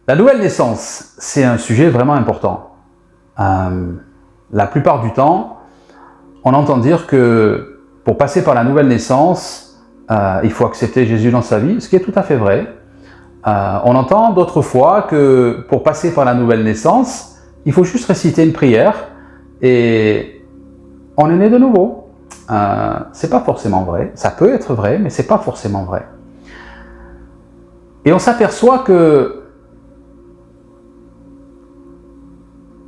La nouvelle naissance, c'est un sujet vraiment important. La plupart du temps, on entend dire que pour passer par la nouvelle naissance, il faut accepter Jésus dans sa vie, ce qui est tout à fait vrai. On entend d'autres fois que pour passer par la nouvelle naissance, il faut juste réciter une prière et on est né de nouveau. C'est pas forcément vrai. Ça peut être vrai, mais c'est pas forcément vrai. Et on s'aperçoit que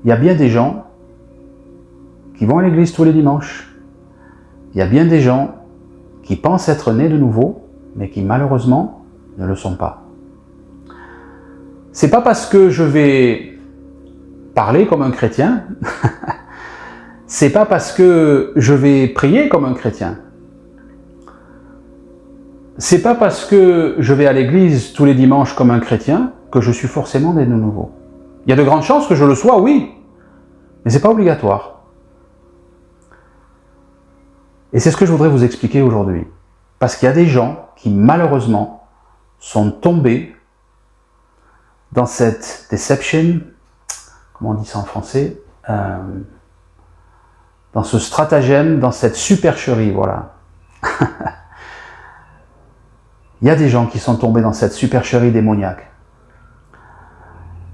il y a bien des gens qui vont à l'église tous les dimanches. Il y a bien des gens qui pensent être nés de nouveau, mais qui malheureusement ne le sont pas. C'est pas parce que je vais parler comme un chrétien, c'est pas parce que je vais prier comme un chrétien, c'est pas parce que je vais à l'église tous les dimanches comme un chrétien que je suis forcément né de nouveau. Il y a de grandes chances que je le sois, oui, mais c'est pas obligatoire. Et c'est ce que je voudrais vous expliquer aujourd'hui. Parce qu'il y a des gens qui, malheureusement, sont tombés dans cette deception, comment on dit ça en français, dans ce stratagème, dans cette supercherie, voilà. Il y a des gens qui sont tombés dans cette supercherie démoniaque.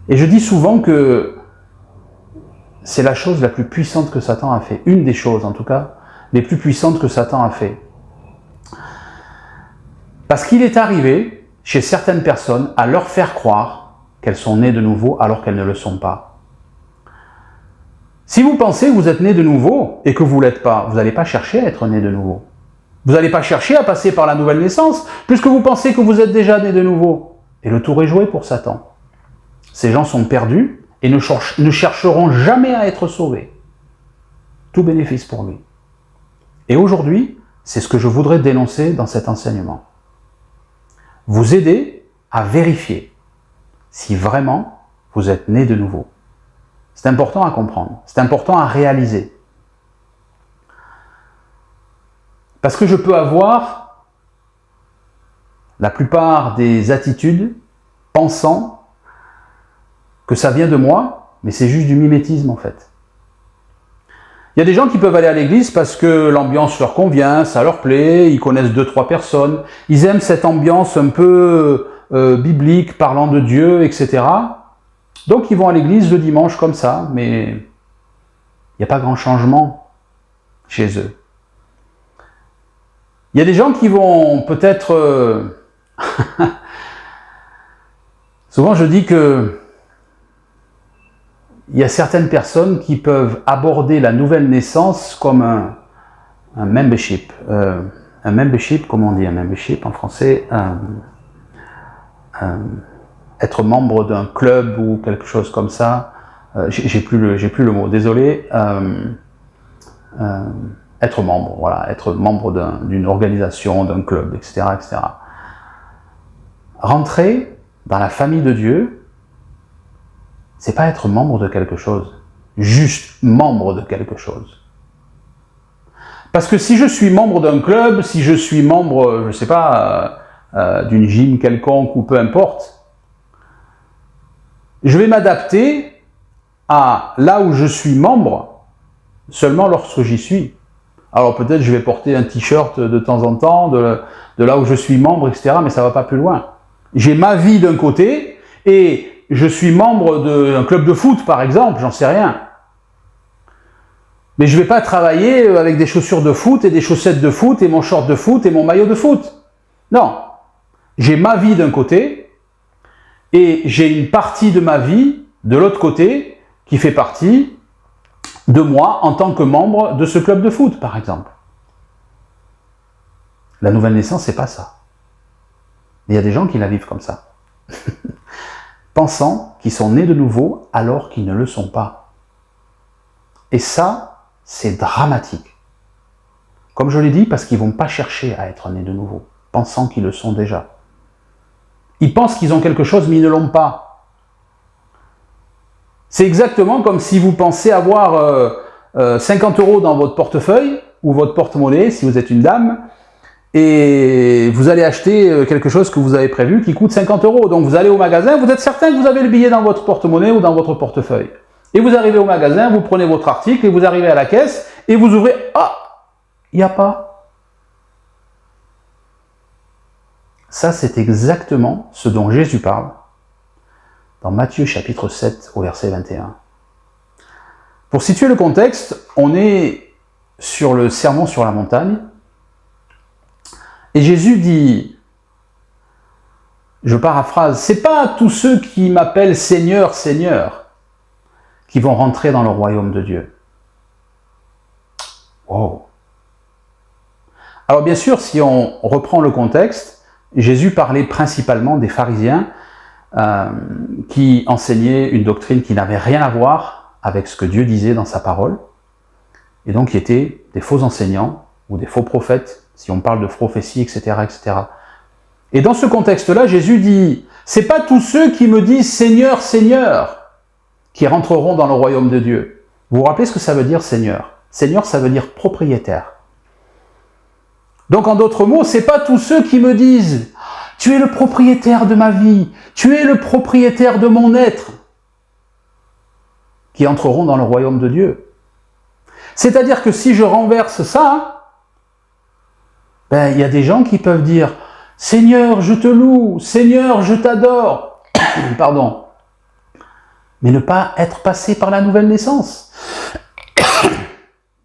Et je dis souvent que c'est la chose la plus puissante que Satan a fait. Une des choses, en tout cas, les plus puissantes que Satan a fait. Parce qu'il est arrivé, chez certaines personnes, à leur faire croire qu'elles sont nées de nouveau alors qu'elles ne le sont pas. Si vous pensez que vous êtes né de nouveau et que vous ne l'êtes pas, vous n'allez pas chercher à être né de nouveau. Vous n'allez pas chercher à passer par la nouvelle naissance, puisque vous pensez que vous êtes déjà né de nouveau. Et le tour est joué pour Satan. Ces gens sont perdus et ne chercheront jamais à être sauvés. Tout bénéfice pour lui. Et aujourd'hui, c'est ce que je voudrais dénoncer dans cet enseignement. Vous aider à vérifier si vraiment vous êtes né de nouveau. C'est important à comprendre, c'est important à réaliser. Parce que je peux avoir la plupart des attitudes pensant que ça vient de moi, mais c'est juste du mimétisme en fait. Il y a des gens qui peuvent aller à l'église parce que l'ambiance leur convient, ça leur plaît, ils connaissent 2-3 personnes, ils aiment cette ambiance un peu biblique, parlant de Dieu, etc. Donc ils vont à l'église le dimanche comme ça, mais il n'y a pas grand changement chez eux. Il y a des gens qui vont peut-être... Souvent je dis que il y a certaines personnes qui peuvent aborder la nouvelle naissance comme un membership. Un membership, comment on dit un membership en français? Être membre d'un club ou quelque chose comme ça. J'ai plus le mot, désolé. Être membre, voilà, être membre d'une organisation, d'un club, etc., etc. Rentrer dans la famille de Dieu, c'est pas être membre de quelque chose, juste membre de quelque chose. Parce que si je suis membre d'un club, si je suis membre, je sais pas, d'une gym quelconque ou peu importe, je vais m'adapter à là où je suis membre seulement lorsque j'y suis. Alors peut-être je vais porter un t-shirt de temps en temps, de là où je suis membre, etc., mais ça va pas plus loin. J'ai ma vie d'un côté et je suis membre d'un club de foot, par exemple, j'en sais rien. Mais je ne vais pas travailler avec des chaussures de foot et des chaussettes de foot et mon short de foot et mon maillot de foot. Non. J'ai ma vie d'un côté et j'ai une partie de ma vie de l'autre côté qui fait partie de moi en tant que membre de ce club de foot, par exemple. La nouvelle naissance, c'est pas ça. Il y a des gens qui la vivent comme ça. Pensant qu'ils sont nés de nouveau alors qu'ils ne le sont pas. Et ça, c'est dramatique. Comme je l'ai dit, parce qu'ils ne vont pas chercher à être nés de nouveau, pensant qu'ils le sont déjà. Ils pensent qu'ils ont quelque chose, mais ils ne l'ont pas. C'est exactement comme si vous pensez avoir 50 € dans votre portefeuille, ou votre porte-monnaie, si vous êtes une dame, et vous allez acheter quelque chose que vous avez prévu qui coûte 50 €. Donc vous allez au magasin, vous êtes certain que vous avez le billet dans votre porte-monnaie ou dans votre portefeuille. Et vous arrivez au magasin, vous prenez votre article et vous arrivez à la caisse et vous ouvrez, ah, il n'y a pas. Ça, c'est exactement ce dont Jésus parle dans Matthieu chapitre 7 au verset 21. Pour situer le contexte, on est sur le sermon sur la montagne et Jésus dit, je paraphrase, c'est pas tous ceux qui m'appellent Seigneur, Seigneur qui vont rentrer dans le royaume de Dieu. Wow. Alors bien sûr, si on reprend le contexte, Jésus parlait principalement des pharisiens qui enseignaient une doctrine qui n'avait rien à voir avec ce que Dieu disait dans sa parole, et donc qui étaient des faux enseignants ou des faux prophètes, si on parle de prophétie, etc., etc. Et dans ce contexte-là, Jésus dit, c'est pas tous ceux qui me disent Seigneur, Seigneur, qui rentreront dans le royaume de Dieu. Vous vous rappelez ce que ça veut dire Seigneur? Seigneur, ça veut dire propriétaire. Donc en d'autres mots, c'est pas tous ceux qui me disent tu es le propriétaire de ma vie, tu es le propriétaire de mon être, qui entreront dans le royaume de Dieu. C'est-à-dire que si je renverse ça, il y a des gens qui peuvent dire Seigneur, je te loue, Seigneur, je t'adore, pardon, mais ne pas être passé par la nouvelle naissance.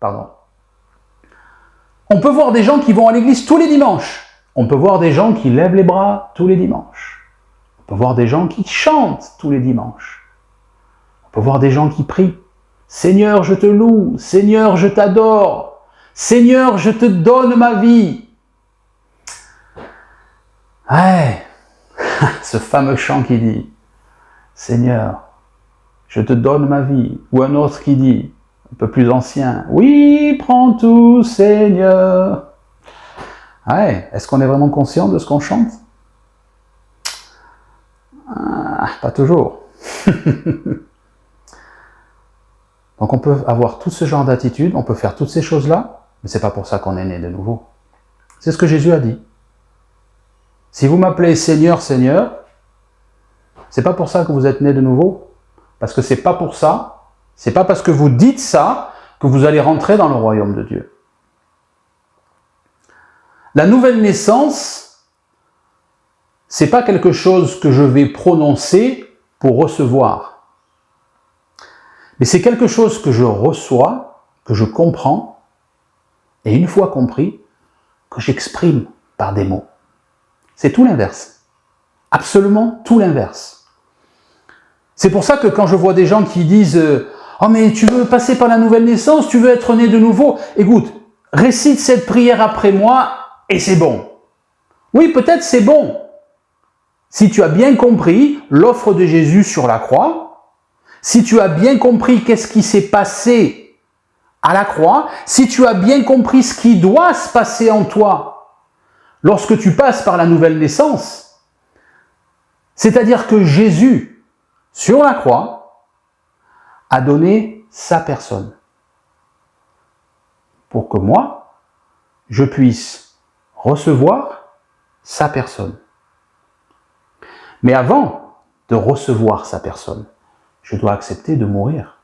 Pardon. On peut voir des gens qui vont à l'église tous les dimanches. On peut voir des gens qui lèvent les bras tous les dimanches. On peut voir des gens qui chantent tous les dimanches. On peut voir des gens qui prient. Seigneur, je te loue. Seigneur, je t'adore. Seigneur, je te donne ma vie. Ouais, ce fameux chant qui dit Seigneur, je te donne ma vie. Ou un autre qui dit, un peu plus ancien, oui, prends tout, Seigneur. Ouais, est-ce qu'on est vraiment conscient de ce qu'on chante? Pas toujours. Donc on peut avoir tout ce genre d'attitude, on peut faire toutes ces choses-là, mais c'est pas pour ça qu'on est né de nouveau. C'est ce que Jésus a dit. Si vous m'appelez Seigneur, Seigneur, c'est pas pour ça que vous êtes né de nouveau, parce que c'est pas pour ça, c'est pas parce que vous dites ça que vous allez rentrer dans le royaume de Dieu. La nouvelle naissance, c'est pas quelque chose que je vais prononcer pour recevoir. Mais c'est quelque chose que je reçois, que je comprends, et une fois compris, que j'exprime par des mots. C'est tout l'inverse. Absolument tout l'inverse. C'est pour ça que quand je vois des gens qui disent « Oh mais tu veux passer par la nouvelle naissance, tu veux être né de nouveau ?» Écoute, récite cette prière après moi et c'est bon. Oui, peut-être c'est bon. Si tu as bien compris l'offre de Jésus sur la croix, si tu as bien compris qu'est-ce qui s'est passé à la croix, si tu as bien compris ce qui doit se passer en toi lorsque tu passes par la nouvelle naissance, c'est-à-dire que Jésus, sur la croix, a donné sa personne pour que moi, je puisse recevoir sa personne. Mais avant de recevoir sa personne, je dois accepter de mourir.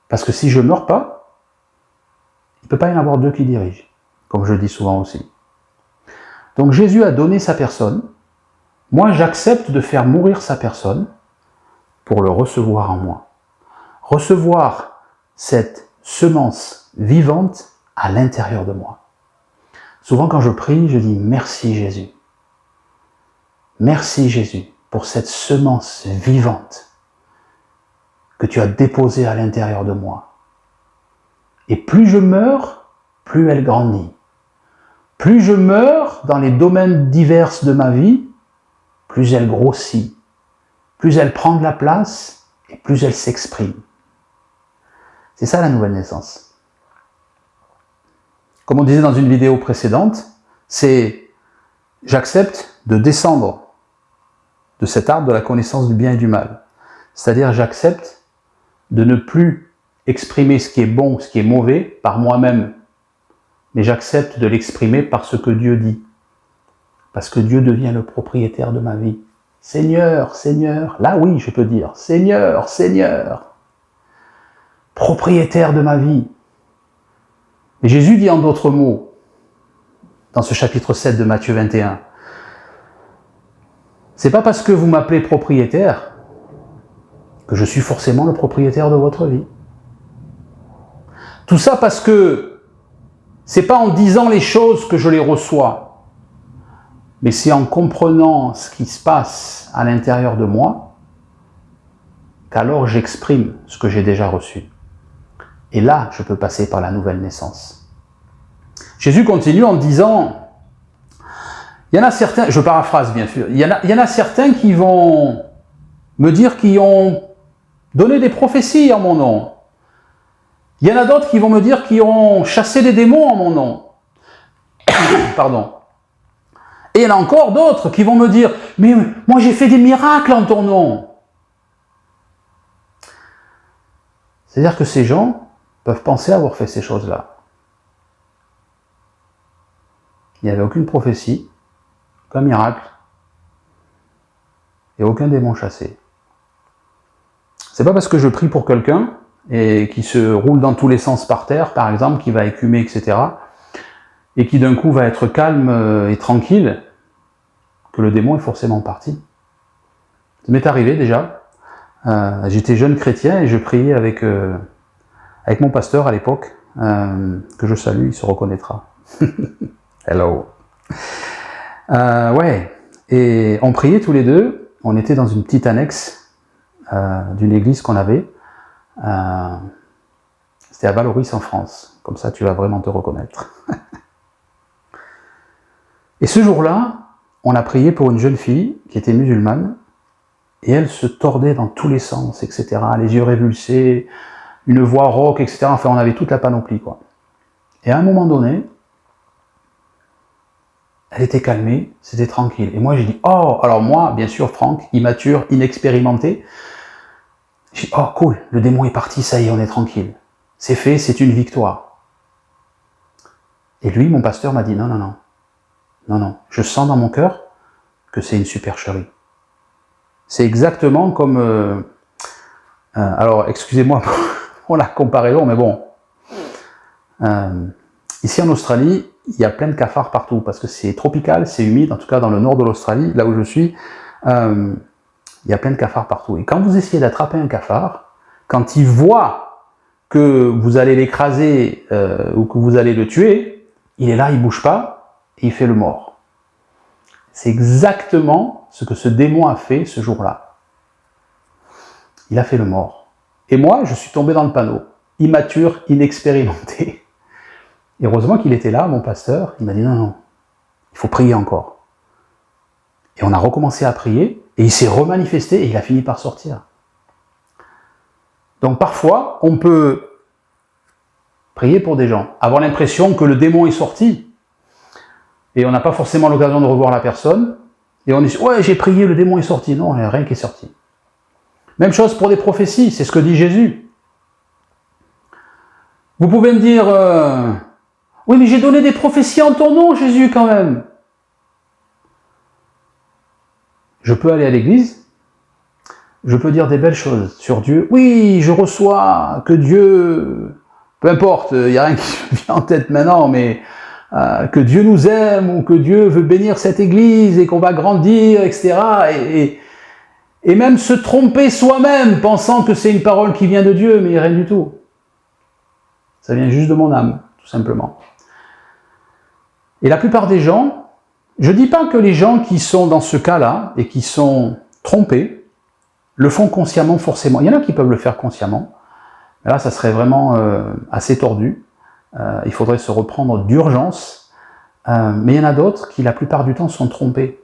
Parce que si je ne meurs pas, il ne peut pas y en avoir deux qui dirigent, comme je dis souvent aussi. Donc Jésus a donné sa personne, moi j'accepte de faire mourir sa personne pour le recevoir en moi. Recevoir cette semence vivante à l'intérieur de moi. Souvent quand je prie, je dis merci Jésus. Merci Jésus pour cette semence vivante que tu as déposée à l'intérieur de moi. Et plus je meurs, plus elle grandit. Plus je meurs dans les domaines divers de ma vie, plus elle grossit, plus elle prend de la place et plus elle s'exprime. C'est ça la nouvelle naissance. Comme on disait dans une vidéo précédente, c'est j'accepte de descendre de cet arbre de la connaissance du bien et du mal. C'est-à-dire j'accepte de ne plus exprimer ce qui est bon, ce qui est mauvais par moi-même. mais j'accepte de l'exprimer parce que Dieu dit. Parce que Dieu devient le propriétaire de ma vie. Seigneur, Seigneur, là oui, je peux dire, Seigneur, Seigneur, propriétaire de ma vie. Et Jésus dit en d'autres mots, dans ce chapitre 7 de Matthieu 21, c'est pas parce que vous m'appelez propriétaire que je suis forcément le propriétaire de votre vie. Tout ça parce que c'est pas en disant les choses que je les reçois, mais c'est en comprenant ce qui se passe à l'intérieur de moi qu'alors j'exprime ce que j'ai déjà reçu. Et là, je peux passer par la nouvelle naissance. Jésus continue en disant, il y en a certains, je paraphrase bien sûr, il y en a certains qui vont me dire qu'ils ont donné des prophéties en mon nom. Il y en a d'autres qui vont me dire qu'ils ont chassé des démons en mon nom. Pardon. Et il y en a encore d'autres qui vont me dire, mais moi j'ai fait des miracles en ton nom. C'est-à-dire que ces gens peuvent penser avoir fait ces choses-là. Il n'y avait aucune prophétie, aucun miracle, et aucun démon chassé. C'est pas parce que je prie pour quelqu'un, et qui se roule dans tous les sens par terre, par exemple, qui va écumer, etc., et qui d'un coup va être calme et tranquille, que le démon est forcément parti. Ça m'est arrivé déjà. J'étais jeune chrétien et je priais avec mon pasteur à l'époque, que je salue, il se reconnaîtra. Hello. Ouais, et on priait tous les deux, on était dans une petite annexe d'une église qu'on avait. C'était à Valoris en France, comme ça tu vas vraiment te reconnaître. Et ce jour-là, on a prié pour une jeune fille qui était musulmane, et elle se tordait dans tous les sens, etc. Les yeux révulsés, une voix rauque, etc. Enfin, on avait toute la panoplie, quoi. Et à un moment donné, elle était calmée, c'était tranquille. Et moi, j'ai dit, oh, alors moi, bien sûr, Franck, immature, inexpérimenté, j'ai dit, oh, cool, le démon est parti, ça y est, on est tranquille. C'est fait, c'est une victoire. Et lui, mon pasteur, m'a dit, non, non, non. Non, non, je sens dans mon cœur que c'est une supercherie. C'est exactement comme... alors, excusez-moi pour la comparaison, mais bon. Ici en Australie, il y a plein de cafards partout, parce que c'est tropical, c'est humide, en tout cas dans le nord de l'Australie, là où je suis, il y a plein de cafards partout. Et quand vous essayez d'attraper un cafard, quand il voit que vous allez l'écraser ou que vous allez le tuer, il est là, il bouge pas, et il fait le mort. C'est exactement ce que ce démon a fait ce jour-là. Il a fait le mort. Et moi, je suis tombé dans le panneau, immature, inexpérimenté. Et heureusement qu'il était là, mon pasteur, il m'a dit non, non, il faut prier encore. Et on a recommencé à prier, et il s'est remanifesté, et il a fini par sortir. Donc parfois, on peut prier pour des gens, avoir l'impression que le démon est sorti, et on n'a pas forcément l'occasion de revoir la personne, et on dit, ouais, j'ai prié, le démon est sorti. Non, il n'y a rien qui est sorti. Même chose pour des prophéties, c'est ce que dit Jésus. Vous pouvez me dire, oui, mais j'ai donné des prophéties en ton nom, Jésus, quand même. Je peux aller à l'église, je peux dire des belles choses sur Dieu. Oui, je reçois que Dieu, peu importe, il n'y a rien qui me vient en tête maintenant, mais que Dieu nous aime, ou que Dieu veut bénir cette église, et qu'on va grandir, etc. Et même se tromper soi-même, pensant que c'est une parole qui vient de Dieu, mais rien du tout. Ça vient juste de mon âme, tout simplement. Et la plupart des gens, je ne dis pas que les gens qui sont dans ce cas-là, et qui sont trompés, le font consciemment forcément. Il y en a qui peuvent le faire consciemment, mais là ça serait vraiment assez tordu. Il faudrait se reprendre d'urgence, mais il y en a d'autres qui la plupart du temps sont trompés.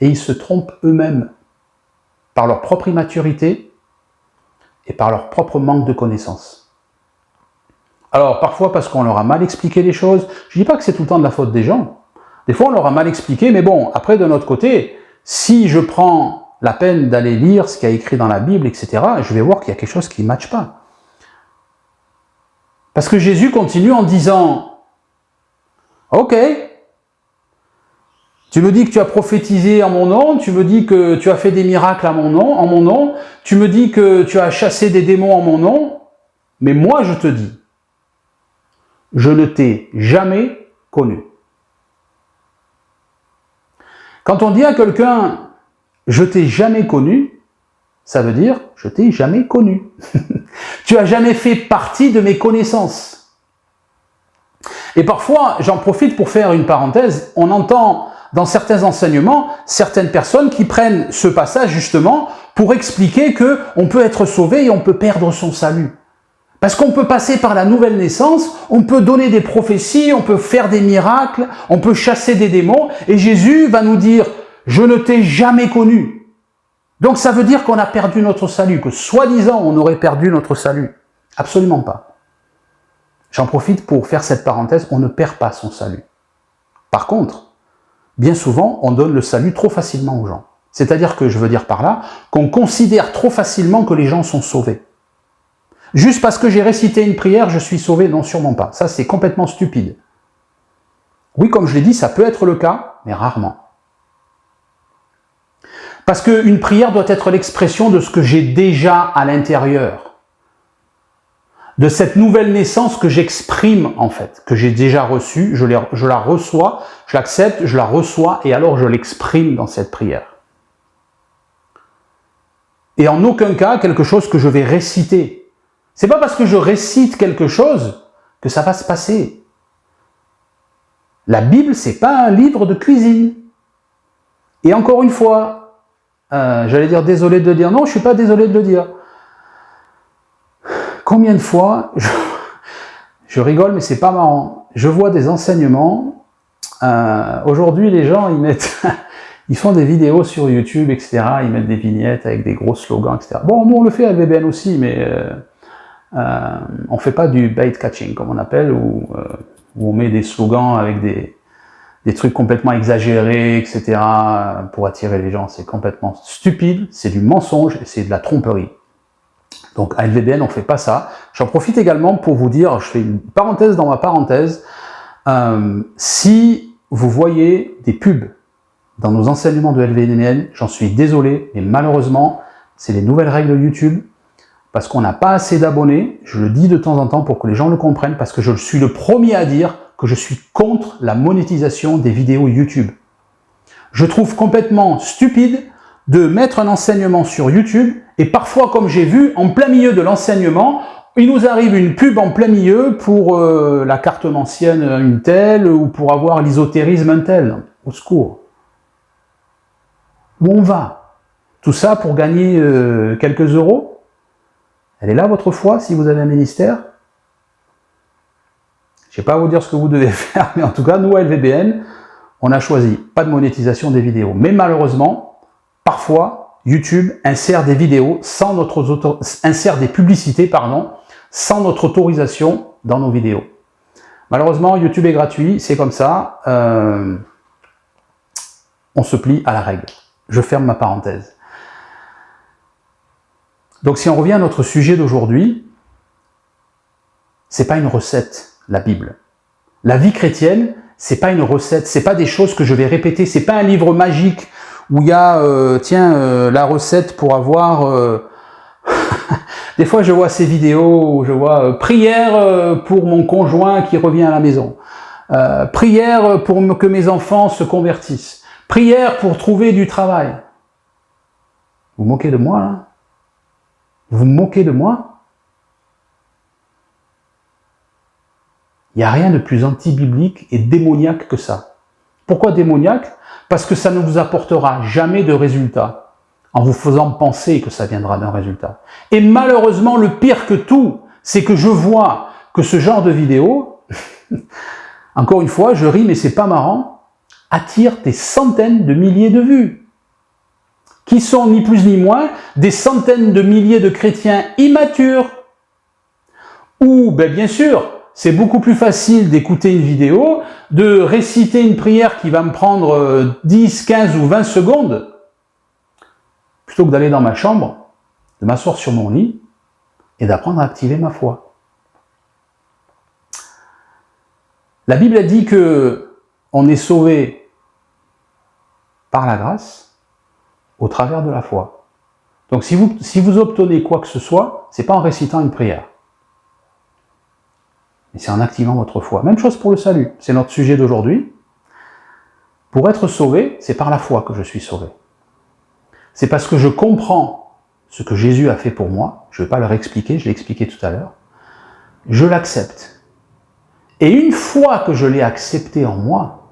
Et ils se trompent eux-mêmes, par leur propre immaturité et par leur propre manque de connaissances. Alors parfois parce qu'on leur a mal expliqué les choses, je ne dis pas que c'est tout le temps de la faute des gens, des fois on leur a mal expliqué, mais bon, après de notre côté, si je prends la peine d'aller lire ce qu'il y a écrit dans la Bible, etc., je vais voir qu'il y a quelque chose qui ne matche pas. Parce que Jésus continue en disant, Ok. Tu me dis que tu as prophétisé en mon nom, tu me dis que tu as fait des miracles en mon nom, tu me dis que tu as chassé des démons en mon nom, mais moi je te dis, je ne t'ai jamais connu. Quand on dit à quelqu'un « je t'ai jamais connu », ça veut dire « je t'ai jamais connu ». Tu as jamais fait partie de mes connaissances. Et parfois, j'en profite pour faire une parenthèse, on entend dans certains enseignements, certaines personnes qui prennent ce passage justement pour expliquer qu'on peut être sauvé et on peut perdre son salut. Parce qu'on peut passer par la nouvelle naissance, on peut donner des prophéties, on peut faire des miracles, on peut chasser des démons, et Jésus va nous dire « je ne t'ai jamais connu ». Donc ça veut dire qu'on a perdu notre salut, que soi-disant on aurait perdu notre salut. Absolument pas. J'en profite pour faire cette parenthèse, on ne perd pas son salut. Par contre, bien souvent, on donne le salut trop facilement aux gens. C'est-à-dire que je veux dire par là, qu'on considère trop facilement que les gens sont sauvés. Juste parce que j'ai récité une prière, je suis sauvé? Non, sûrement pas. Ça, c'est complètement stupide. Oui, comme je l'ai dit, ça peut être le cas, mais rarement. Parce qu'une prière doit être l'expression de ce que j'ai déjà à l'intérieur. De cette nouvelle naissance que j'exprime, en fait, que j'ai déjà reçue, je la reçois, je l'accepte, je la reçois, et alors je l'exprime dans cette prière. Et en aucun cas, quelque chose que je vais réciter. C'est pas parce que je récite quelque chose que ça va se passer. La Bible, c'est pas un livre de cuisine. Et encore une fois, j'allais dire désolé de le dire. Non, je suis pas désolé de le dire. Combien de fois, je rigole, mais c'est pas marrant. Je vois des enseignements. Aujourd'hui, les gens, ils font des vidéos sur YouTube, etc. Ils mettent des vignettes avec des gros slogans, etc. Bon, nous on le fait à LVBN aussi, mais on fait pas du bait catching, comme on appelle, où on met des slogans avec des trucs complètement exagérés, etc. pour attirer les gens. C'est complètement stupide, c'est du mensonge et c'est de la tromperie. Donc à LVBN, on fait pas ça. J'en profite également pour vous dire, je fais une parenthèse dans ma parenthèse, si vous voyez des pubs dans nos enseignements de LVBN, j'en suis désolé, mais malheureusement, c'est les nouvelles règles YouTube, parce qu'on n'a pas assez d'abonnés, je le dis de temps en temps pour que les gens le comprennent, parce que je suis le premier à dire que je suis contre la monétisation des vidéos YouTube. Je trouve complètement stupide de mettre un enseignement sur YouTube, et parfois, comme j'ai vu, en plein milieu de l'enseignement, il nous arrive une pub en plein milieu pour la cartomancienne une telle, ou pour avoir l'ésotérisme un tel. Au secours. Où on va? Tout ça pour gagner quelques euros? Elle est là votre foi si vous avez un ministère? Je ne sais pas vous dire ce que vous devez faire, mais en tout cas, nous à LVBN, on a choisi pas de monétisation des vidéos. Mais malheureusement, parfois, YouTube insère des vidéos sans insère des publicités, sans notre autorisation dans nos vidéos. Malheureusement, YouTube est gratuit, c'est comme ça. On se plie à la règle. Je ferme ma parenthèse. Donc si on revient à notre sujet d'aujourd'hui, c'est pas une recette, la Bible. La vie chrétienne, c'est pas une recette, c'est pas des choses que je vais répéter, c'est pas un livre magique où il y a, la recette pour avoir... Des fois, je vois ces vidéos où je vois prière pour mon conjoint qui revient à la maison, prière pour que mes enfants se convertissent, prière pour trouver du travail. Vous vous moquez de moi, là? Vous vous moquez de moi? Il n'y a rien de plus anti-biblique et démoniaque que ça. Pourquoi démoniaque? Parce que ça ne vous apportera jamais de résultat, en vous faisant penser que ça viendra d'un résultat. Et malheureusement, le pire que tout, c'est que je vois que ce genre de vidéo, encore une fois, je ris mais c'est pas marrant, attire des centaines de milliers de vues, qui sont ni plus ni moins des centaines de milliers de chrétiens immatures, où, bien sûr, c'est beaucoup plus facile d'écouter une vidéo, de réciter une prière qui va me prendre 10, 15 ou 20 secondes, plutôt que d'aller dans ma chambre, de m'asseoir sur mon lit et d'apprendre à activer ma foi. La Bible a dit que on est sauvé par la grâce au travers de la foi. Donc si vous obtenez quoi que ce soit, ce n'est pas en récitant une prière. Mais c'est en activant votre foi. Même chose pour le salut, c'est notre sujet d'aujourd'hui. Pour être sauvé, c'est par la foi que je suis sauvé. C'est parce que je comprends ce que Jésus a fait pour moi, je ne vais pas leur expliquer, je l'ai expliqué tout à l'heure, je l'accepte. Et une fois que je l'ai accepté en moi,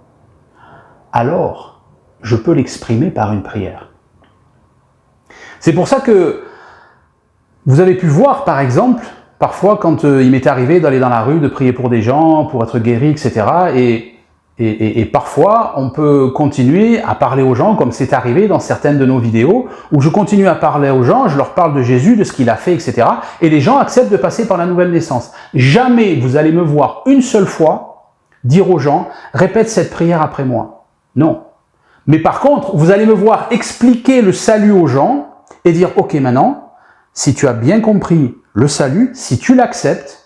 alors je peux l'exprimer par une prière. C'est pour ça que vous avez pu voir, par exemple, parfois quand il m'est arrivé d'aller dans la rue, de prier pour des gens, pour être guéri, etc. Et parfois, on peut continuer à parler aux gens, comme c'est arrivé dans certaines de nos vidéos, où je continue à parler aux gens, je leur parle de Jésus, de ce qu'il a fait, etc. Et les gens acceptent de passer par la nouvelle naissance. Jamais vous allez me voir une seule fois dire aux gens, répète cette prière après moi. Non. Mais par contre, vous allez me voir expliquer le salut aux gens et dire, ok, maintenant, si tu as bien compris le salut, si tu l'acceptes,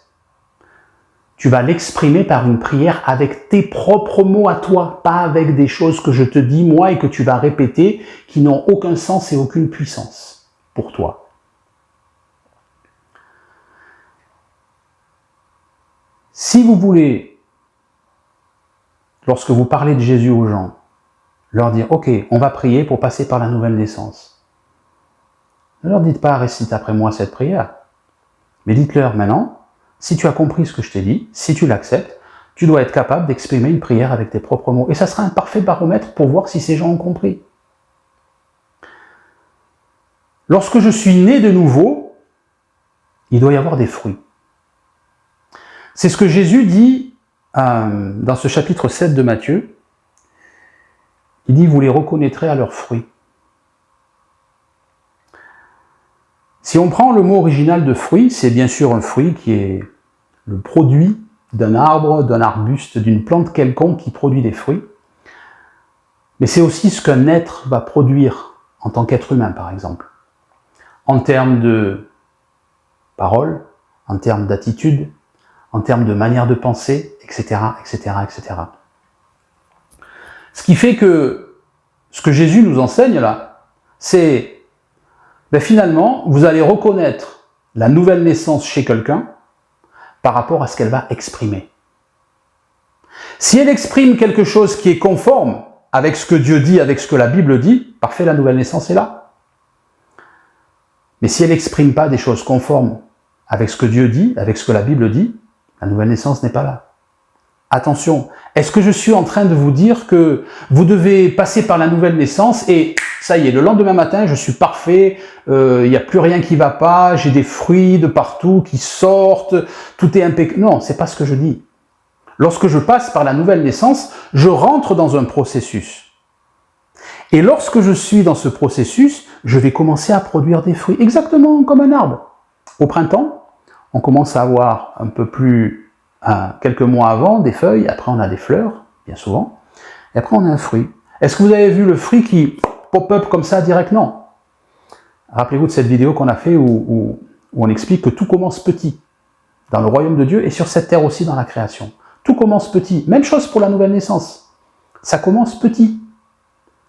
tu vas l'exprimer par une prière avec tes propres mots à toi, pas avec des choses que je te dis moi et que tu vas répéter, qui n'ont aucun sens et aucune puissance pour toi. Si vous voulez, lorsque vous parlez de Jésus aux gens, leur dire, ok, on va prier pour passer par la nouvelle naissance. Ne leur dites pas, récite après moi cette prière, mais dites-leur maintenant, si tu as compris ce que je t'ai dit, si tu l'acceptes, tu dois être capable d'exprimer une prière avec tes propres mots. Et ça sera un parfait baromètre pour voir si ces gens ont compris. Lorsque je suis né de nouveau, il doit y avoir des fruits. C'est ce que Jésus dit dans ce chapitre 7 de Matthieu. Il dit, vous les reconnaîtrez à leurs fruits. Si on prend le mot original de fruit, c'est bien sûr un fruit qui est le produit d'un arbre, d'un arbuste, d'une plante quelconque qui produit des fruits. Mais c'est aussi ce qu'un être va produire en tant qu'être humain, par exemple. En termes de parole, en termes d'attitude, en termes de manière de penser, etc., etc., etc. Ce qui fait que ce que Jésus nous enseigne là, c'est finalement, vous allez reconnaître la nouvelle naissance chez quelqu'un par rapport à ce qu'elle va exprimer. Si elle exprime quelque chose qui est conforme avec ce que Dieu dit, avec ce que la Bible dit, parfait, la nouvelle naissance est là. Mais si elle n'exprime pas des choses conformes avec ce que Dieu dit, avec ce que la Bible dit, la nouvelle naissance n'est pas là. Attention, est-ce que je suis en train de vous dire que vous devez passer par la nouvelle naissance et ça y est, le lendemain matin, je suis parfait, il n'y a plus rien qui ne va pas, j'ai des fruits de partout qui sortent, tout est impeccable. Non, c'est pas ce que je dis. Lorsque je passe par la nouvelle naissance, je rentre dans un processus. Et lorsque je suis dans ce processus, je vais commencer à produire des fruits, exactement comme un arbre. Au printemps, on commence à avoir un peu plus, quelques mois avant, des feuilles, après on a des fleurs, bien souvent, et après on a un fruit. Est-ce que vous avez vu le fruit qui pop-up comme ça direct? Non. Rappelez-vous de cette vidéo qu'on a fait où on explique que tout commence petit dans le royaume de Dieu et sur cette terre aussi dans la création. Tout commence petit. Même chose pour la nouvelle naissance. Ça commence petit.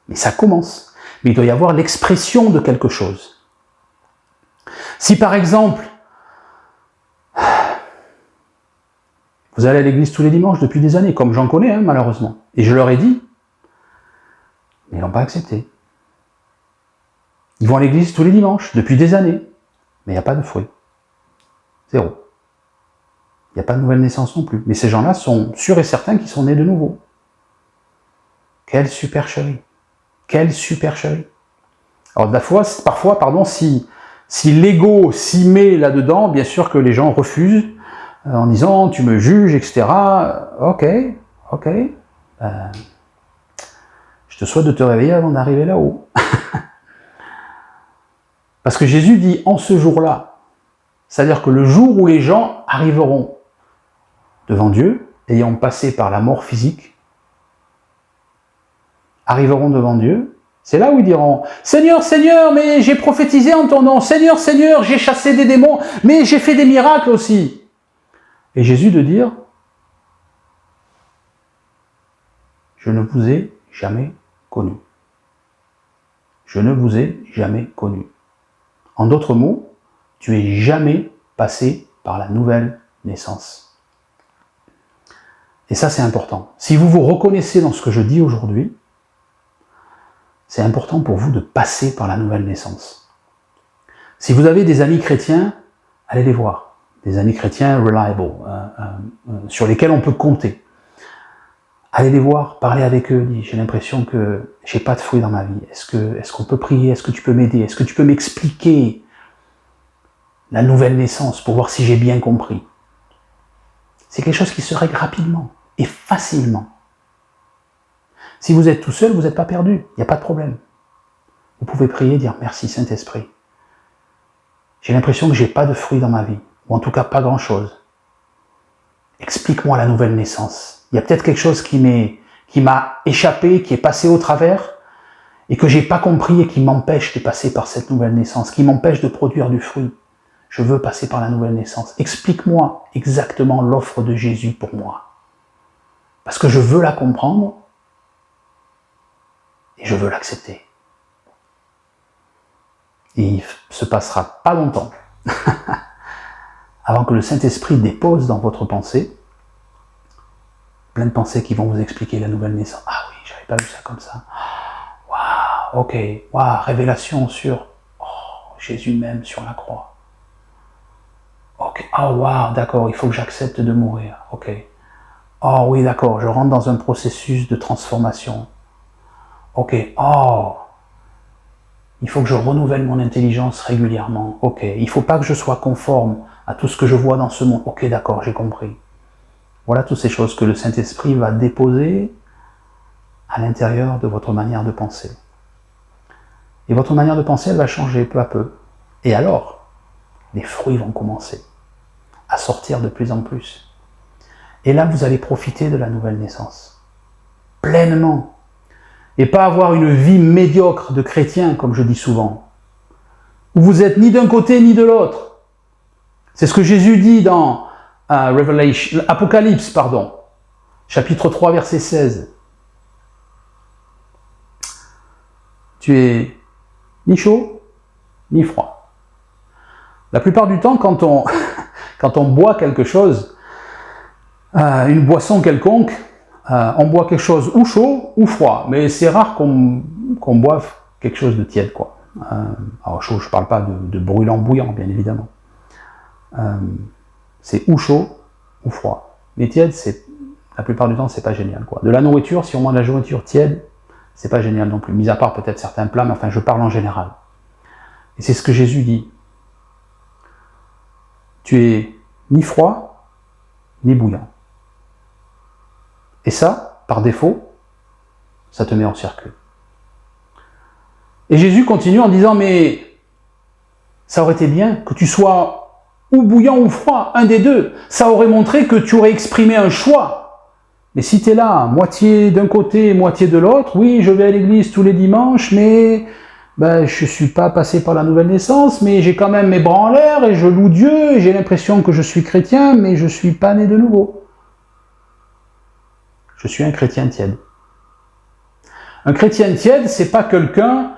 Mais ça commence. Mais il doit y avoir l'expression de quelque chose. Si par exemple, vous allez à l'église tous les dimanches depuis des années, comme j'en connais malheureusement, et je leur ai dit, mais ils n'ont pas accepté. Ils vont à l'église tous les dimanches, depuis des années, mais il n'y a pas de fruits. Zéro. Il n'y a pas de nouvelle naissance non plus. Mais ces gens-là sont sûrs et certains qu'ils sont nés de nouveau. Quelle supercherie. Quelle supercherie. Alors parfois, si l'ego s'y met là-dedans, bien sûr que les gens refusent, en disant « tu me juges, etc. » Ok. Je te souhaite de te réveiller avant d'arriver là-haut. Parce que Jésus dit « en ce jour-là », c'est-à-dire que le jour où les gens arriveront devant Dieu, ayant passé par la mort physique, arriveront devant Dieu, c'est là où ils diront « Seigneur, Seigneur, mais j'ai prophétisé en ton nom. Seigneur, Seigneur, j'ai chassé des démons, mais j'ai fait des miracles aussi. » Et Jésus de dire « je ne vous ai jamais connu. Je ne vous ai jamais connu. En d'autres mots, tu es jamais passé par la nouvelle naissance. Et ça, c'est important. Si vous vous reconnaissez dans ce que je dis aujourd'hui, c'est important pour vous de passer par la nouvelle naissance. Si vous avez des amis chrétiens, allez les voir. Des amis chrétiens reliable, sur lesquels on peut compter. Allez les voir, parlez avec eux, dites, j'ai l'impression que j'ai pas de fruits dans ma vie. Est-ce qu'on peut prier? Est-ce que tu peux m'aider? Est-ce que tu peux m'expliquer la nouvelle naissance pour voir si j'ai bien compris? C'est quelque chose qui se règle rapidement et facilement. Si vous êtes tout seul, vous n'êtes pas perdu, il n'y a pas de problème. Vous pouvez prier et dire merci Saint-Esprit. J'ai l'impression que j'ai pas de fruits dans ma vie, ou en tout cas pas grand-chose. Explique-moi la nouvelle naissance. Il y a peut-être quelque chose qui m'a échappé, qui est passé au travers, et que j'ai pas compris et qui m'empêche de passer par cette nouvelle naissance, qui m'empêche de produire du fruit. Je veux passer par la nouvelle naissance. Explique-moi exactement l'offre de Jésus pour moi. Parce que je veux la comprendre et je veux l'accepter. Et il ne se passera pas longtemps avant que le Saint-Esprit dépose dans votre pensée plein de pensées qui vont vous expliquer la nouvelle naissance. Ah oui, j'avais pas vu ça comme ça. Waouh, ok, waouh, révélation sur Jésus même sur la croix. Ok, oh waouh, d'accord, il faut que j'accepte de mourir. Ok. Oh oui, d'accord, je rentre dans un processus de transformation. Ok, oh, il faut que je renouvelle mon intelligence régulièrement. Ok, il ne faut pas que je sois conforme à tout ce que je vois dans ce monde. Ok, d'accord, j'ai compris. Voilà toutes ces choses que le Saint-Esprit va déposer à l'intérieur de votre manière de penser. Et votre manière de penser, elle va changer peu à peu. Et alors, les fruits vont commencer à sortir de plus en plus. Et là, vous allez profiter de la nouvelle naissance. Pleinement. Et pas avoir une vie médiocre de chrétien, comme je dis souvent. Où vous êtes ni d'un côté ni de l'autre. C'est ce que Jésus dit dans Apocalypse, chapitre 3, verset 16. Tu es ni chaud, ni froid. La plupart du temps, quand on boit quelque chose, une boisson quelconque, on boit quelque chose ou chaud ou froid. Mais c'est rare qu'on boive quelque chose de tiède, quoi. Alors chaud, je ne parle pas de brûlant bouillant, bien évidemment. C'est ou chaud ou froid. Mais tiède, la plupart du temps, c'est pas génial, quoi. De la nourriture, si on mange de la nourriture tiède, c'est pas génial non plus. Mis à part peut-être certains plats, mais enfin, je parle en général. Et c'est ce que Jésus dit. Tu es ni froid, ni bouillant. Et ça, par défaut, ça te met en circuit. Et Jésus continue en disant, mais ça aurait été bien que tu sois ou bouillant ou froid, un des deux. Ça aurait montré que tu aurais exprimé un choix. Mais si tu es là, moitié d'un côté, moitié de l'autre, oui, je vais à l'église tous les dimanches, mais je ne suis pas passé par la nouvelle naissance, mais j'ai quand même mes bras en l'air et je loue Dieu, et j'ai l'impression que je suis chrétien, mais je ne suis pas né de nouveau. Je suis un chrétien tiède. Un chrétien tiède, c'est pas quelqu'un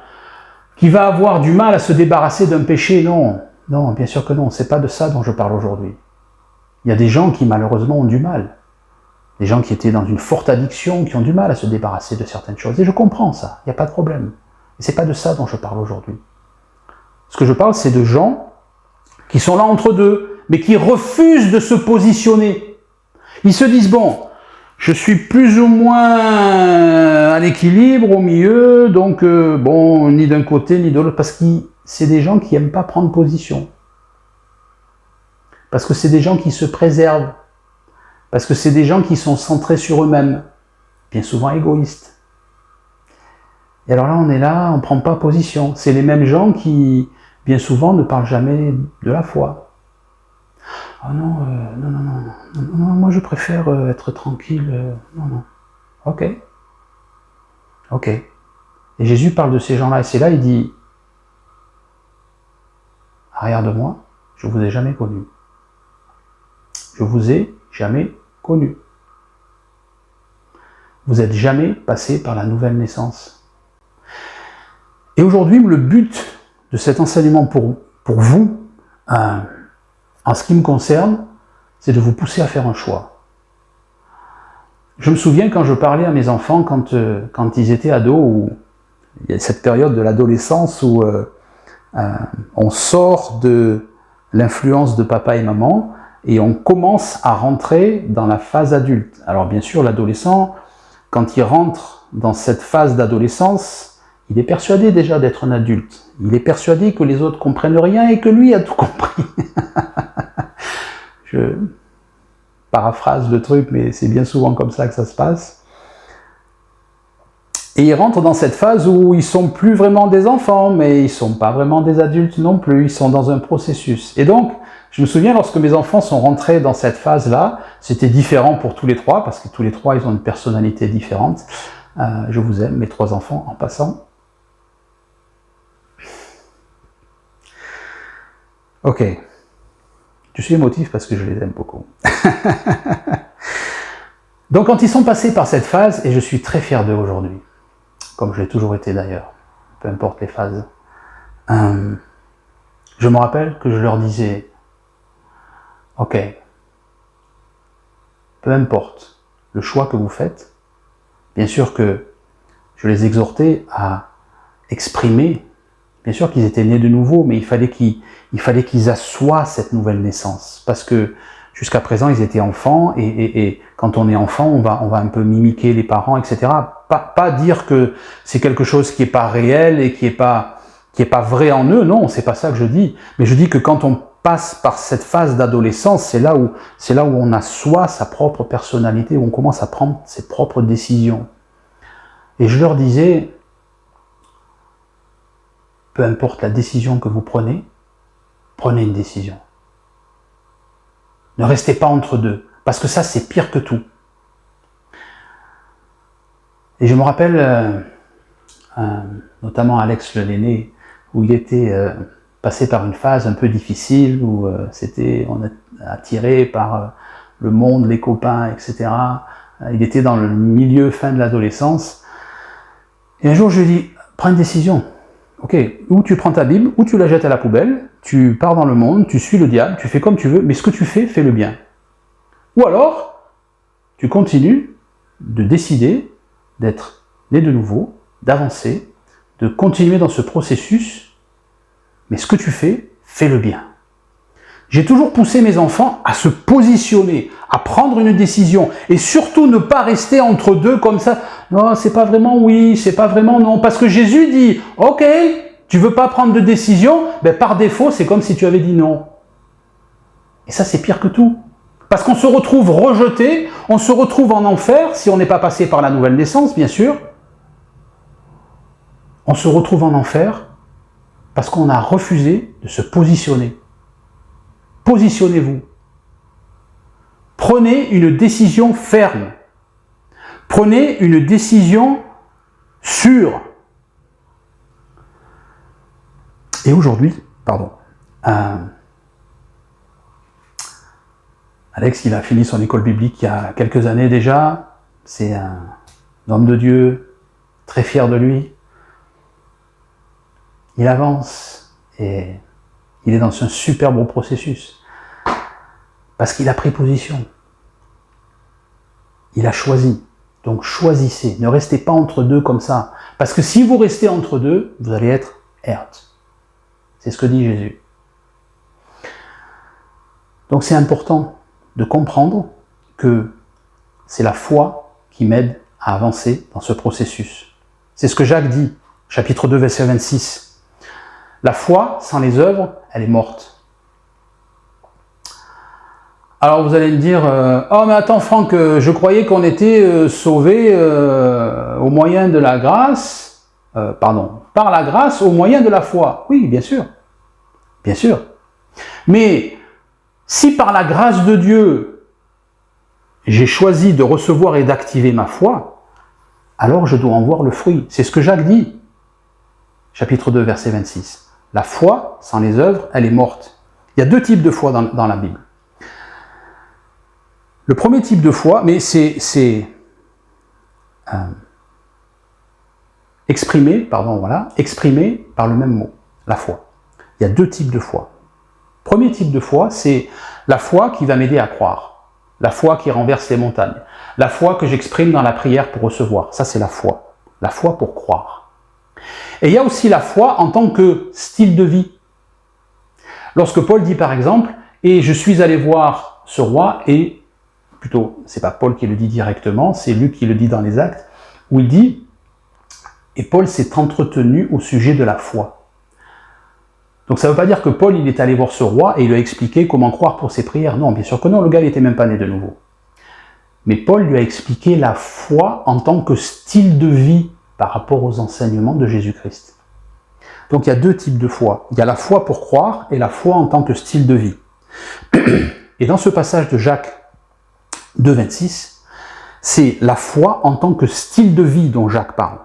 qui va avoir du mal à se débarrasser d'un péché, non. Non, bien sûr que non, c'est pas de ça dont je parle aujourd'hui. Il y a des gens qui malheureusement ont du mal. Des gens qui étaient dans une forte addiction, qui ont du mal à se débarrasser de certaines choses. Et je comprends ça, il n'y a pas de problème. Et c'est pas de ça dont je parle aujourd'hui. Ce que je parle, c'est de gens qui sont là entre deux, mais qui refusent de se positionner. Ils se disent, bon, je suis plus ou moins à l'équilibre, au milieu, donc bon, ni d'un côté ni de l'autre, parce que c'est des gens qui n'aiment pas prendre position. Parce que c'est des gens qui se préservent. Parce que c'est des gens qui sont centrés sur eux-mêmes, bien souvent égoïstes. Et alors là, on est là, on ne prend pas position. C'est les mêmes gens qui, bien souvent, ne parlent jamais de la foi. Ah non, non, moi je préfère être tranquille, non. Ok. Et Jésus parle de ces gens-là, et c'est là, il dit, arrière de moi, je vous ai jamais connu. Je vous ai jamais connu. vous n'êtes jamais passé par la nouvelle naissance. Et aujourd'hui, le but de cet enseignement pour vous, en ce qui me concerne, c'est de vous pousser à faire un choix. Je me souviens quand je parlais à mes enfants, quand ils étaient ados, ou il y a cette période de l'adolescence où on sort de l'influence de papa et maman et on commence à rentrer dans la phase adulte. Alors bien sûr, l'adolescent, quand il rentre dans cette phase d'adolescence, il est persuadé déjà d'être un adulte. Il est persuadé que les autres comprennent rien et que lui a tout compris. Je paraphrase le truc, mais c'est bien souvent comme ça que ça se passe. Et ils rentrent dans cette phase où ils sont plus vraiment des enfants, mais ils sont pas vraiment des adultes non plus, ils sont dans un processus. Et donc, je me souviens lorsque mes enfants sont rentrés dans cette phase-là, c'était différent pour tous les trois, parce que tous les trois, ils ont une personnalité différente. Je vous aime, mes trois enfants, en passant. Ok. Je suis émotif parce que je les aime beaucoup. Donc quand ils sont passés par cette phase, et je suis très fier d'eux aujourd'hui, comme je l'ai toujours été d'ailleurs, peu importe les phases, je me rappelle que je leur disais, ok, peu importe le choix que vous faites, bien sûr que je les exhortais à exprimer, bien sûr qu'ils étaient nés de nouveau, mais il fallait qu'ils assoient cette nouvelle naissance, parce que jusqu'à présent ils étaient enfants, et quand on est enfant, on va un peu mimiquer les parents, etc. Pas dire que c'est quelque chose qui est pas réel et qui est pas vrai en eux, non, c'est pas ça que je dis, mais je dis que quand on passe par cette phase d'adolescence, c'est là où on assoit sa propre personnalité, où on commence à prendre ses propres décisions. Et je leur disais, peu importe la décision que vous prenez, prenez une décision. Ne restez pas entre deux, parce que ça, c'est pire que tout. Et je me rappelle, notamment Alex le l'aîné, où il était passé par une phase un peu difficile, où on est attiré par le monde, les copains, etc. Il était dans le milieu fin de l'adolescence. Et un jour, je lui ai dit, prends une décision. Ok, ou tu prends ta Bible, ou tu la jettes à la poubelle, tu pars dans le monde, tu suis le diable, tu fais comme tu veux, mais ce que tu fais, fais le bien. Ou alors, tu continues de décider d'être né de nouveau, d'avancer, de continuer dans ce processus, mais ce que tu fais, fais le bien. J'ai toujours poussé mes enfants à se positionner, à prendre une décision, et surtout ne pas rester entre deux comme ça. Non, c'est pas vraiment oui, c'est pas vraiment non, parce que Jésus dit, ok, tu veux pas prendre de décision, ben par défaut, c'est comme si tu avais dit non. Et ça, c'est pire que tout. Parce qu'on se retrouve rejeté, on se retrouve en enfer, si on n'est pas passé par la nouvelle naissance, bien sûr. On se retrouve en enfer parce qu'on a refusé de se positionner. Positionnez-vous. Prenez une décision ferme. Prenez une décision sûre. Et aujourd'hui, Alex, il a fini son école biblique il y a quelques années déjà. C'est un homme de Dieu, très fier de lui. Il avance et il est dans un super beau processus. Parce qu'il a pris position. Il a choisi. Donc choisissez. Ne restez pas entre deux comme ça. Parce que si vous restez entre deux, vous allez être hurt. C'est ce que dit Jésus. Donc c'est important de comprendre que c'est la foi qui m'aide à avancer dans ce processus. C'est ce que Jacques dit, chapitre 2, verset 26. La foi, sans les œuvres, elle est morte. Alors vous allez me dire, oh mais attends Franck, je croyais qu'on était sauvés au moyen de la grâce, par la grâce au moyen de la foi. Oui, bien sûr. Bien sûr. Mais si par la grâce de Dieu, j'ai choisi de recevoir et d'activer ma foi, alors je dois en voir le fruit. C'est ce que Jacques dit. Chapitre 2, verset 26. La foi, sans les œuvres, elle est morte. Il y a deux types de foi dans la Bible. Le premier type de foi, mais c'est exprimée par le même mot, la foi. Il y a deux types de foi. Premier type de foi, c'est la foi qui va m'aider à croire, la foi qui renverse les montagnes, la foi que j'exprime dans la prière pour recevoir. Ça, c'est la foi pour croire. Et il y a aussi la foi en tant que style de vie. Lorsque Paul dit par exemple, et je suis allé voir ce roi, et plutôt, c'est pas Paul qui le dit directement, c'est Luc qui le dit dans les Actes, où il dit, et Paul s'est entretenu au sujet de la foi. Donc ça ne veut pas dire que Paul il est allé voir ce roi et il lui a expliqué comment croire pour ses prières. Non, bien sûr que non, le gars il n'était même pas né de nouveau. Mais Paul lui a expliqué la foi en tant que style de vie par rapport aux enseignements de Jésus-Christ. Donc il y a deux types de foi. Il y a la foi pour croire et la foi en tant que style de vie. Et dans ce passage de Jacques 2, 26, c'est la foi en tant que style de vie dont Jacques parle.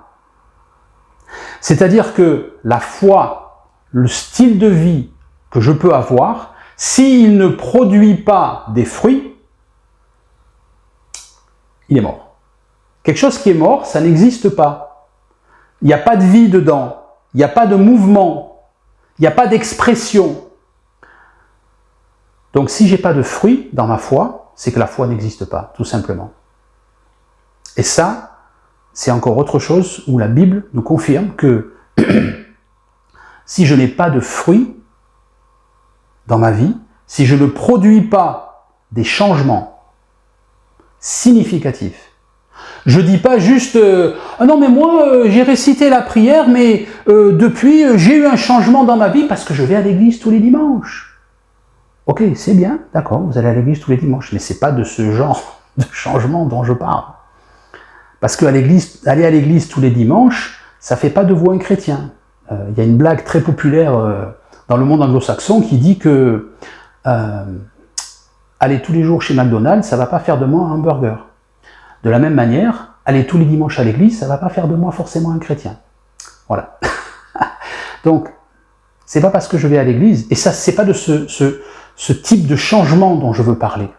C'est-à-dire que la foi, le style de vie que je peux avoir, s'il ne produit pas des fruits, il est mort. Quelque chose qui est mort, ça n'existe pas. Il n'y a pas de vie dedans, il n'y a pas de mouvement, il n'y a pas d'expression. Donc si je n'ai pas de fruits dans ma foi, c'est que la foi n'existe pas, tout simplement. Et ça, c'est encore autre chose où la Bible nous confirme que si je n'ai pas de fruits dans ma vie, si je ne produis pas des changements significatifs, je ne dis pas juste ah non mais moi j'ai récité la prière mais depuis j'ai eu un changement dans ma vie parce que je vais à l'église tous les dimanches. Ok, c'est bien, d'accord, vous allez à l'église tous les dimanches, mais c'est pas de ce genre de changement dont je parle. Parce que aller à l'église tous les dimanches, ça fait pas de vous un chrétien. Il y a une blague très populaire dans le monde anglo-saxon qui dit que aller tous les jours chez McDonald's, ça ne va pas faire de moi un hamburger. De la même manière, aller tous les dimanches à l'église, ça ne va pas faire de moi forcément un chrétien. Voilà. Donc, c'est pas parce que je vais à l'église, et ça, c'est pas de ce type de changement dont je veux parler.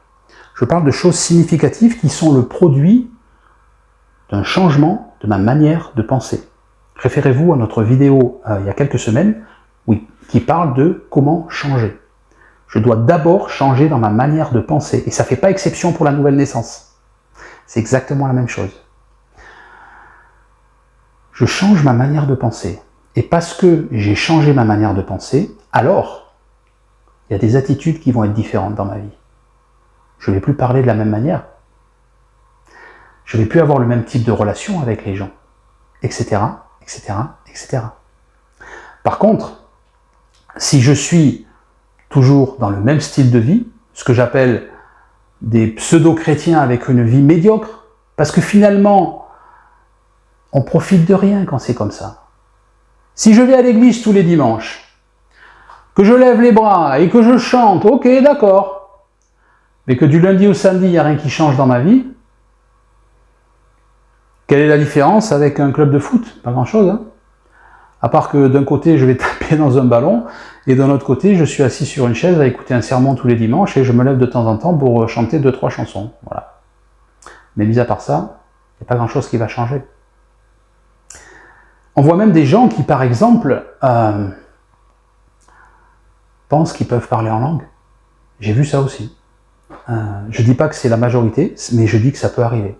Je parle de choses significatives qui sont le produit d'un changement de ma manière de penser. Référez-vous à notre vidéo il y a quelques semaines qui parle de comment changer. Je dois d'abord changer dans ma manière de penser. Et ça ne fait pas exception pour la nouvelle naissance. C'est exactement la même chose. Je change ma manière de penser. Et parce que j'ai changé ma manière de penser, alors, il y a des attitudes qui vont être différentes dans ma vie. Je ne vais plus parler de la même manière. Je ne vais plus avoir le même type de relation avec les gens, etc., etc., etc. Par contre, si je suis toujours dans le même style de vie, ce que j'appelle des pseudo-chrétiens avec une vie médiocre, parce que finalement, on profite de rien quand c'est comme ça. Si je vais à l'église tous les dimanches, que je lève les bras et que je chante, ok, d'accord, mais que du lundi au samedi, il n'y a rien qui change dans ma vie, quelle est la différence avec un club de foot? Pas grand-chose, hein. À part que d'un côté, je vais taper dans un ballon, et d'un autre côté, je suis assis sur une chaise à écouter un sermon tous les dimanches, et je me lève de temps en temps pour chanter 2-3 chansons. Voilà. Mais mis à part ça, il n'y a pas grand-chose qui va changer. On voit même des gens qui, par exemple, pensent qu'ils peuvent parler en langue. J'ai vu ça aussi. Je ne dis pas que c'est la majorité, mais je dis que ça peut arriver.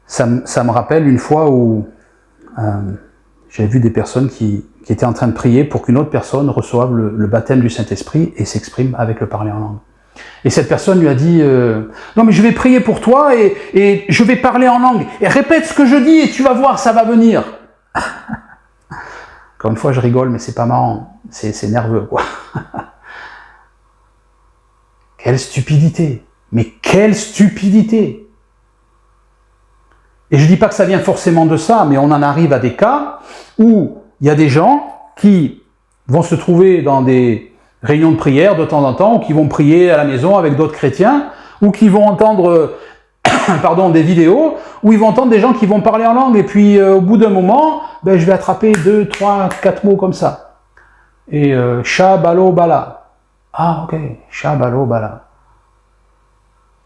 Ça me rappelle une fois où j'avais vu des personnes qui étaient en train de prier pour qu'une autre personne reçoive le baptême du Saint-Esprit et s'exprime avec le parler en langue. Et cette personne lui a dit non mais je vais prier pour toi et je vais parler en langue. Et répète ce que je dis et tu vas voir, ça va venir. Encore une fois, je rigole, mais c'est pas marrant. C'est nerveux, quoi. Quelle stupidité. Mais quelle stupidité. Et je ne dis pas que ça vient forcément de ça, mais on en arrive à des cas où il y a des gens qui vont se trouver dans des réunions de prière de temps en temps, ou qui vont prier à la maison avec d'autres chrétiens, ou qui vont entendre des vidéos, où ils vont entendre des gens qui vont parler en langue, et puis au bout d'un moment, je vais attraper 2, 3, 4 mots comme ça. Et sha, balo, bala. Ah ok, sha, balo, bala.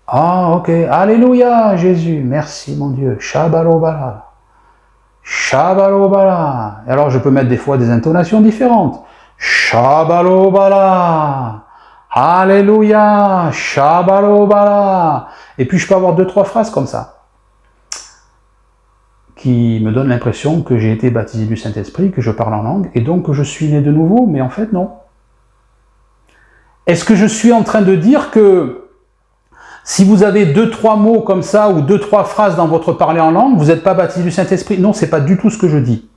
Ah, ok. Alléluia, Jésus. Merci, mon Dieu. Shabalobala. Shabalobala. Et alors, je peux mettre des fois des intonations différentes. Shabalobala. Alléluia. Shabalobala. Et puis, je peux avoir 2-3 phrases comme ça qui me donnent l'impression que j'ai été baptisé du Saint-Esprit, que je parle en langue, et donc que je suis né de nouveau, mais en fait, non. Est-ce que je suis en train de dire que si vous avez 2-3 mots comme ça, ou 2-3 phrases dans votre parler en langue, vous n'êtes pas baptisé du Saint-Esprit? Non, c'est pas du tout ce que je dis.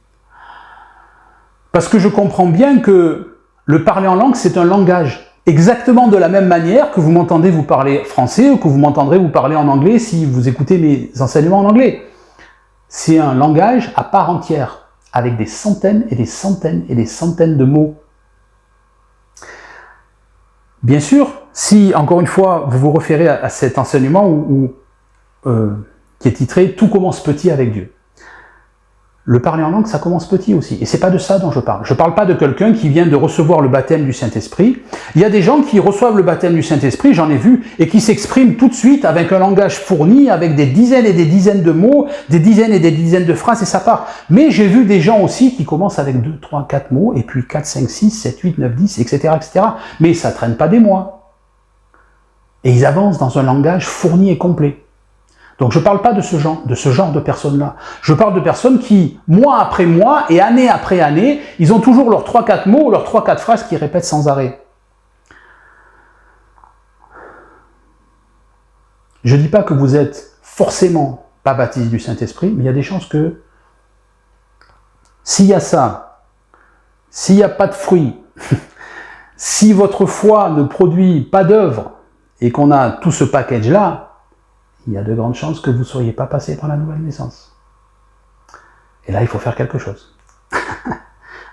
Parce que je comprends bien que le parler en langue, c'est un langage. Exactement de la même manière que vous m'entendez vous parler français, ou que vous m'entendrez vous parler en anglais si vous écoutez mes enseignements en anglais. C'est un langage à part entière, avec des centaines et des centaines et des centaines de mots. Bien sûr, si, encore une fois, vous vous référez à cet enseignement qui est titré « Tout commence petit avec Dieu ». Le parler en langue, ça commence petit aussi. Et c'est pas de ça dont je parle. Je parle pas de quelqu'un qui vient de recevoir le baptême du Saint-Esprit. Il y a des gens qui reçoivent le baptême du Saint-Esprit, j'en ai vu, et qui s'expriment tout de suite avec un langage fourni, avec des dizaines et des dizaines de mots, des dizaines et des dizaines de phrases, et ça part. Mais j'ai vu des gens aussi qui commencent avec 2, 3, 4 mots, et puis 4, 5, 6, 7, 8, 9, 10, etc., etc. Mais ça traîne pas des mois. Et ils avancent dans un langage fourni et complet. Donc je ne parle pas de ce genre de personnes-là. Je parle de personnes qui, mois après mois et année après année, ils ont toujours leurs 3-4 mots, leurs 3-4 phrases qu'ils répètent sans arrêt. Je ne dis pas que vous êtes forcément pas baptisé du Saint-Esprit, mais il y a des chances que s'il y a ça, s'il n'y a pas de fruits, si votre foi ne produit pas d'œuvre et qu'on a tout ce package-là, il y a de grandes chances que vous ne soyez pas passé par la nouvelle naissance. Et là, il faut faire quelque chose.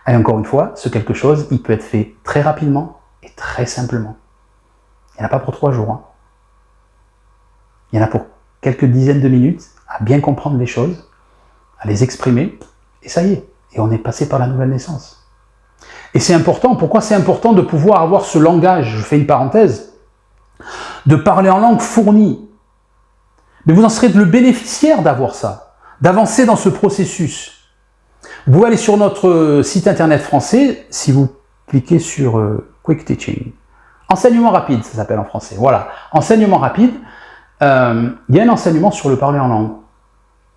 Et encore une fois, ce quelque chose, il peut être fait très rapidement et très simplement. Il n'y en a pas pour 3 jours. Il y en a pour quelques dizaines de minutes à bien comprendre les choses, à les exprimer, et ça y est. Et on est passé par la nouvelle naissance. Et c'est important. Pourquoi c'est important de pouvoir avoir ce langage, je fais une parenthèse, de parler en langue fournie. Mais vous en serez le bénéficiaire d'avoir ça, d'avancer dans ce processus. Vous pouvez aller sur notre site internet français, si vous cliquez sur Quick Teaching. Enseignement rapide, ça s'appelle en français. Voilà, enseignement rapide. Il y a un enseignement sur le parler en langue,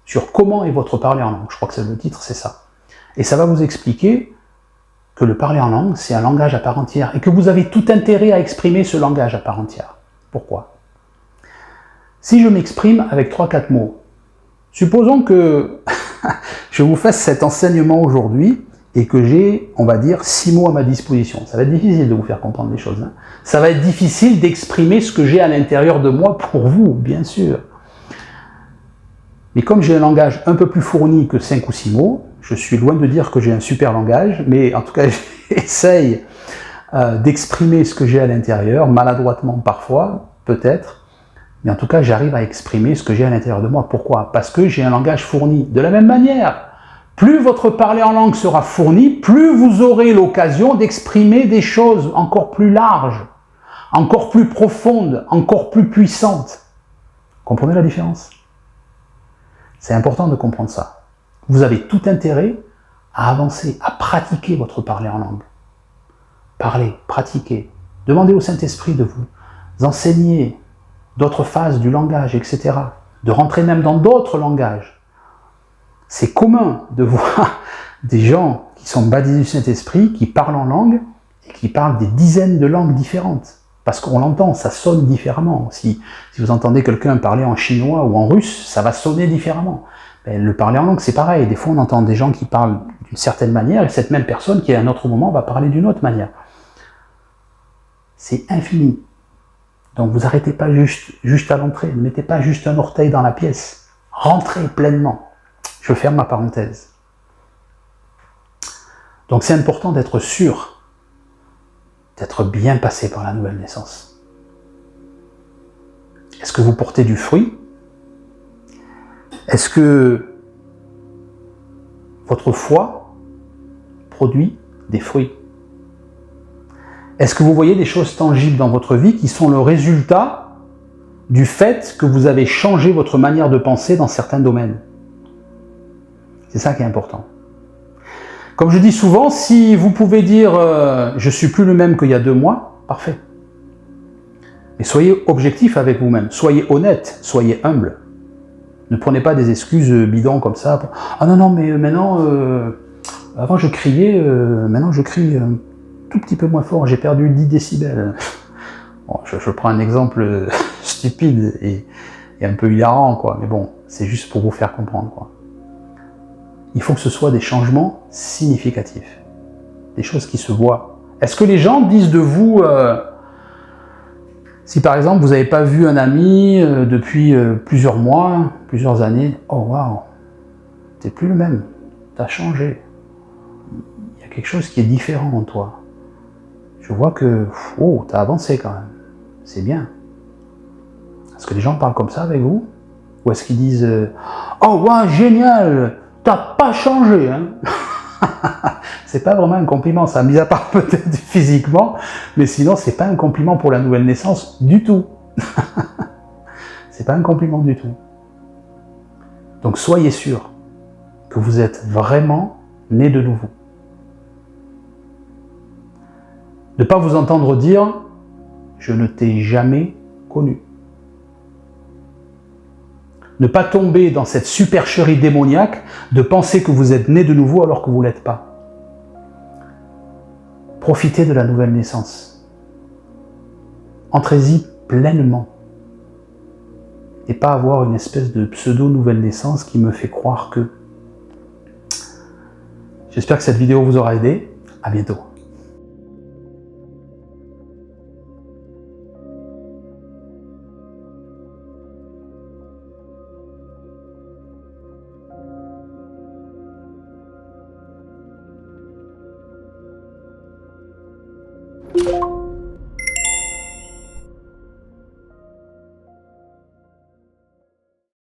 sur comment est votre parler en langue. Je crois que c'est le titre, c'est ça. Et ça va vous expliquer que le parler en langue, c'est un langage à part entière, et que vous avez tout intérêt à exprimer ce langage à part entière. Pourquoi ? Si je m'exprime avec 3-4 mots, supposons que je vous fasse cet enseignement aujourd'hui et que j'ai, on va dire, 6 mots à ma disposition. Ça va être difficile de vous faire comprendre les choses. Ça va être difficile d'exprimer ce que j'ai à l'intérieur de moi pour vous, bien sûr. Mais comme j'ai un langage un peu plus fourni que 5 ou 6 mots, je suis loin de dire que j'ai un super langage, mais en tout cas, j'essaye d'exprimer ce que j'ai à l'intérieur, maladroitement parfois, peut-être. Mais en tout cas, j'arrive à exprimer ce que j'ai à l'intérieur de moi. Pourquoi ? Parce que j'ai un langage fourni. De la même manière, plus votre parler en langue sera fourni, plus vous aurez l'occasion d'exprimer des choses encore plus larges, encore plus profondes, encore plus puissantes. Comprenez la différence ? C'est important de comprendre ça. Vous avez tout intérêt à avancer, à pratiquer votre parler en langue. Parlez, pratiquez. Demandez au Saint-Esprit de vous enseigner d'autres phases du langage, etc. De rentrer même dans d'autres langages. C'est commun de voir des gens qui sont baptisés du Saint-Esprit, qui parlent en langue, et qui parlent des dizaines de langues différentes. Parce qu'on l'entend, ça sonne différemment. Si vous entendez quelqu'un parler en chinois ou en russe, ça va sonner différemment. Mais le parler en langue, c'est pareil. Des fois, on entend des gens qui parlent d'une certaine manière, et cette même personne, qui à un autre moment, va parler d'une autre manière. C'est infini. Donc vous n'arrêtez pas juste à l'entrée, ne mettez pas juste un orteil dans la pièce. Rentrez pleinement. Je ferme ma parenthèse. Donc c'est important d'être sûr, d'être bien passé par la nouvelle naissance. Est-ce que vous portez du fruit ? Est-ce que votre foi produit des fruits ? Est-ce que vous voyez des choses tangibles dans votre vie qui sont le résultat du fait que vous avez changé votre manière de penser dans certains domaines. C'est ça qui est important. Comme je dis souvent, si vous pouvez dire « je suis plus le même qu'il y a 2 mois », parfait. Mais soyez objectif avec vous-même, soyez honnête, soyez humble. Ne prenez pas des excuses bidons comme ça. « Ah non, non, mais maintenant, avant je criais, maintenant je crie un tout petit peu moins fort, j'ai perdu 10 décibels. » Bon, je prends un exemple stupide et un peu hilarant, quoi. Mais bon, c'est juste pour vous faire comprendre, quoi. Il faut que ce soit des changements significatifs, des choses qui se voient. Est-ce que les gens disent de vous, si par exemple vous n'avez pas vu un ami depuis plusieurs mois, plusieurs années, oh waouh, t'es plus le même, t'as changé, il y a quelque chose qui est différent en toi. Je vois que, oh, t'as avancé quand même, c'est bien. Est-ce que les gens parlent comme ça avec vous? Ou est-ce qu'ils disent, oh waouh, génial, t'as pas changé, hein? C'est pas vraiment un compliment, ça, mis à part peut-être physiquement, mais sinon c'est pas un compliment pour la nouvelle naissance du tout. C'est pas un compliment du tout. Donc soyez sûr que vous êtes vraiment né de nouveau. Ne pas vous entendre dire « je ne t'ai jamais connu ». Ne pas tomber dans cette supercherie démoniaque de penser que vous êtes né de nouveau alors que vous ne l'êtes pas. Profitez de la nouvelle naissance. Entrez-y pleinement. Et pas avoir une espèce de pseudo-nouvelle naissance qui me fait croire que... J'espère que cette vidéo vous aura aidé. À bientôt.